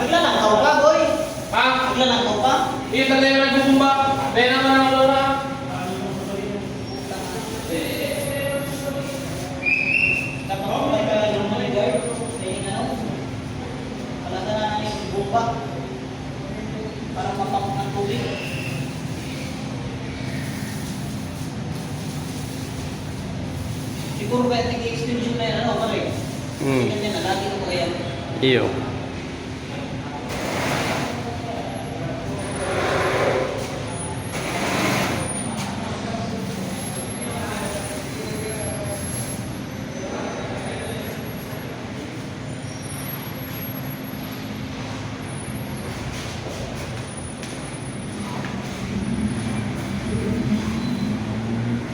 Naglalangkaw ka, boy. Ha? Naglalangkaw ka. Iya, tanda yung nagbubumba. Dahil naman ang lola. Kapag ka yung mga guard, saying ano, talaga na yung bumba. Para mapakot ng tubig. Siguro ba yung extension na yan, ano, pare? Ganyan na, lagi ko kaya. Iyo.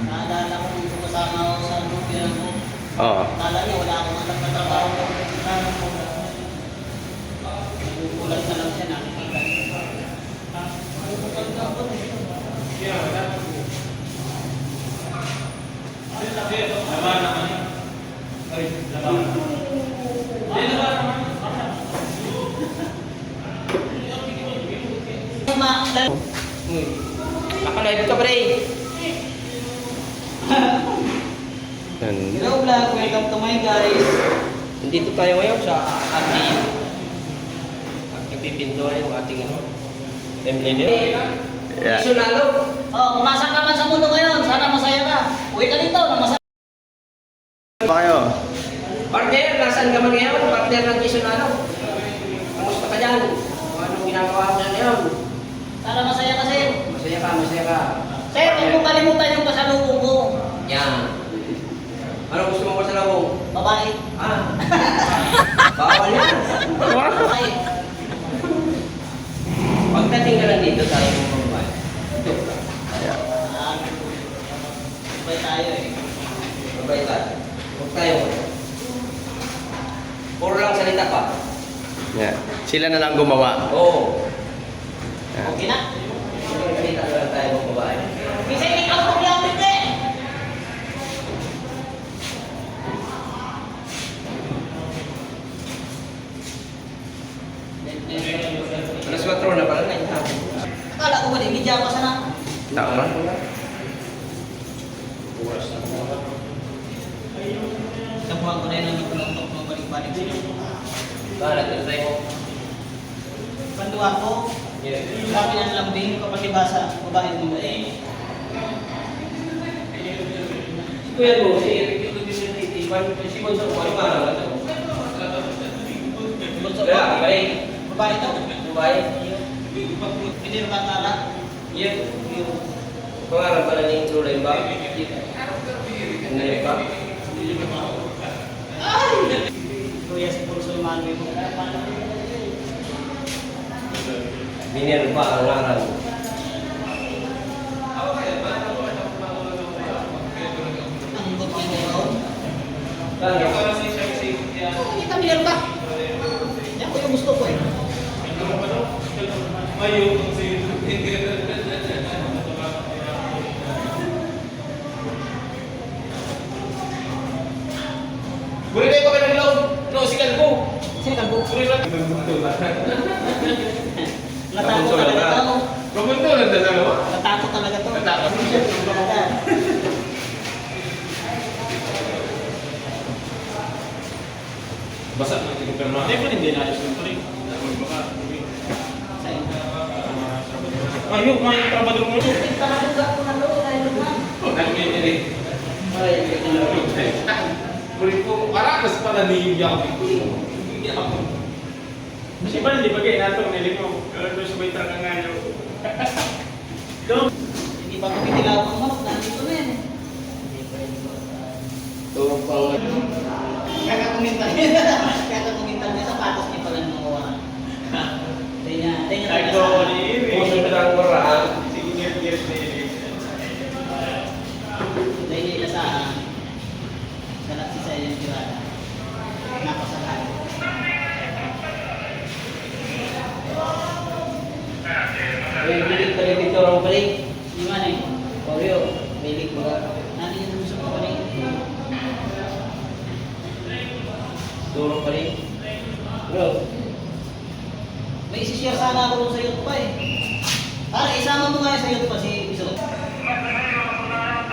Naalala ko nung kasama ako sa gobyerno ko. Oo. Akala niya wala akong anak na trabaho. Nagugulat na lang siya, nakikita niya. Nakalive ka, pre. Yan. Hello vlog, welcome to my guys. Nandito tayo ngayon sa ating nagpipintuan yung ating emblem. Yeah. Isunalo. Oh, kung nasaan ka man sa mundo ngayon, sana masaya ka. Uwi ka dito, na masaya. Ba kayo? Partner, nasaan ka man ngayon? Partner ng Isunalo. Kamusta ka dyan? Kung anong ginagawa mo na ngayon? Sana masaya ka, sir. Masaya ka, masaya ka. Sir, huwag mong kalimutan yung pasalubong ko. Yan. Ano gusto mo sa lawong? Babae. Ah. Bawal yan. Babae. Pagdating ka lang dito tayo ng mga ito. Sabay tayo eh. Mabait tayo. Huwag tayo. Puro lang salita pa. Yeah. Sila na lang gumawa. Oo. Yeah. Okay na? Puro salita lang tayo ng babae. Bisa ini kamu yang gede. Alas 4 na pala na ito. Akala ko ba di media pa sana? Tama. Nabuhan ko na yun ang nagpunok ng balik-balik sila. Bakit? Ito tayo mo. Panduan ko, sabi ng lambing kapag libasa, babae mo eh. Si Kuya Bo, si Eric yung nag-titipan. Si Bonso, ano ka lang ito? Bunso ko, Kaya, babae. babae to. Babae. Hindi naman tala. Yan. Yung pangarap pala ni Trulay ba? Ano yun ba? Kuya si Pulso yung mga mo. Binir pa ang ngaran. Ang good niya ngayon. Ano? Kita bilang ba? Yan ko yung gusto ko eh. Buli tayo pa kayo ng loob. No, si Kalbo. Sino kan bu? Buli lang. Natakot talaga to. Papunto lang na dalawa. Natakot talaga to. Natakot. Talaga. Basa na ito pero Hindi pa rin din ayos ng tuloy. Sa'yo. Ayun, may trabador mo ito. Talaga ko na loob dahil naman. Nagmimili. Buli ko, karakas pala ni Yabi. Kasi ba hindi ba kayo natong nilig mo? Pero doon sabay traka nga nyo. Hindi pa kami tilawang manok, nandito na yan eh. Ito pang... Kakakumintan niya, sapatos niya pala nung nakuha. Tingnan niya Ay, talaga ko sa... ni Iri. Puso na lang waraan. Sige, years ni Iri. Tingnan niya sa... Sa nagsisa yung tirada. Napasalan. May bilik pa rin dito ang balik. Di man eh. Oreo, bilik mo ka. Nani yung gusto ko pa rin. Duro pa rin. Bro. May isi-share sana ako sa YouTube pa eh. Isama mo nga sa YouTube pa si Iso.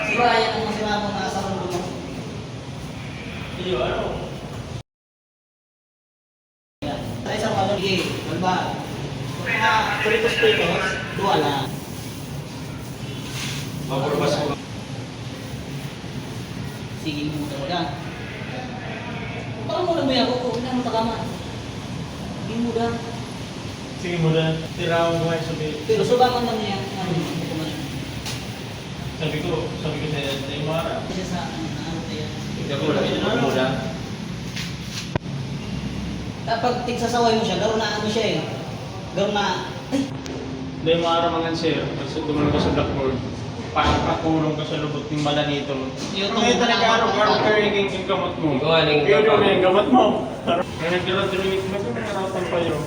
Si Ryan ang masira mo nasa mundo mo. Iyo, ano? Ay, sa mga sige, walba. Mga Doritos Pitos, dua lang. Mapurbas ko. Sige mo talaga. Parang mo lang mo yan, oo, hindi mo tagaman. Sige mo lang. Sige mo na, tirawan ko ngayon sabi. Pero subangan lang niya. Sabi ko sa Imara. Kasi sa ano tayo. Tignan mo lang, muna. Kapag tigsasaway mo siya, garo na ano siya eh. Garo na, ay, Sa Imara mga sir, kasi dumaan ko sa blackboard. Parang pakulong ka sa lubot ng malanito mo. Yung Ngayon tungkol talaga na- araw carrying yung gamot mo. Ikaw, aning Yun gamot. yung gamot mo. Kaya nag-graduate mo, may naratan pa yun.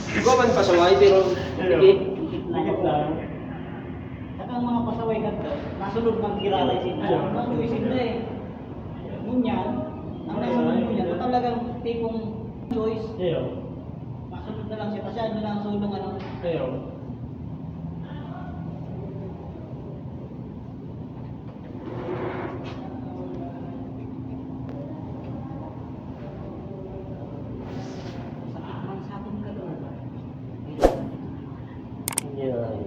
Ikaw man pasaway, pero higit. Higit lang. Saka ang mga pasaway ganito, nasunod ng kiralay sila. Mga choice sila eh. Ngunyan, ang nasunod nyo yan, talagang tipong choice. Ayaw. Masunod na lang siya, kasi ano lang ang sulong ano. Ayaw. Sa akin ka doon. Yeah.